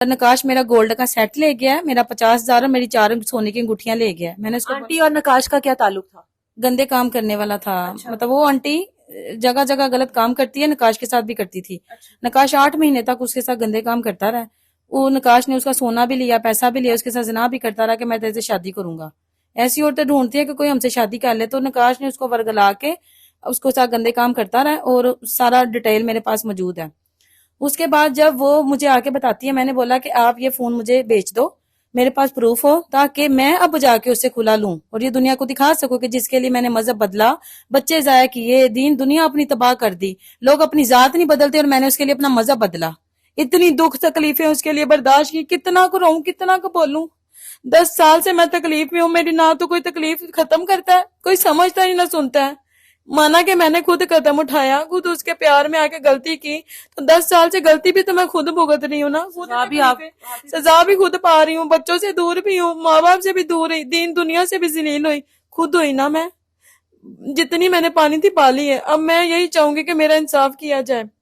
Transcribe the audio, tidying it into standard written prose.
नकाश मेरा गोल्ड का सेट ले गया है, मेरा 50,000 और मेरी 4 सोने की अंगूठियां ले गया है। मैंने उसको आंटी और नकाश का क्या ताल्लुक था? गंदे काम करने वाला था। अच्छा। मतलब वो आंटी जगह जगह गलत काम करती है, नकाश के साथ भी करती थी। अच्छा। नकाश 8 महीने तक उसके साथ गंदे काम करता रहा। वो नकाश ने उसका सोना भी लिया, पैसा भी लिया, उसके साथ जिना भी करता रहा कि मैं तेरे से शादी करूंगा। ऐसी औरतें ढूंढती है कि कोई हमसे शादी कर ले, तो नकाश ने उसको वर्गला के उसको साथ गंदे काम करता रहा और सारा डिटेल मेरे पास मौजूद है। उसके बाद जब वो मुझे आके बताती है, मैंने बोला कि आप ये फोन मुझे बेच दो, मेरे पास प्रूफ हो, ताकि मैं अब जाके उससे खुला लूं और ये दुनिया को दिखा सकूं कि जिसके लिए मैंने मजहब बदला, बच्चे जाया किए, दीन दुनिया अपनी तबाह कर दी, लोग अपनी जात नहीं बदलते और मैंने उसके लिए अपना मजहब बदला। इतनी दुख तकलीफें उसके लिए बर्दाश्त की, कितना को रहूं, कितना को बोलूं। 10 साल से मैं तकलीफ में हूं, मेरी ना तो कोई तकलीफ खत्म करता है, कोई समझता ही ना सुनता है। माना कि मैंने खुद कदम उठाया, खुद उसके प्यार में आके गलती की, तो 10 साल से गलती भी तो मैं खुद भुगत रही हूँ ना, खुद सजा भी खुद पा रही हूँ, बच्चों से दूर भी हूँ, माँ बाप से भी दूर हुई, दीन दुनिया से भी जलील हुई, खुद हुई ना मैं। जितनी मैंने पानी थी पाली है, अब मैं यही चाहूंगी कि मेरा इंसाफ किया जाए।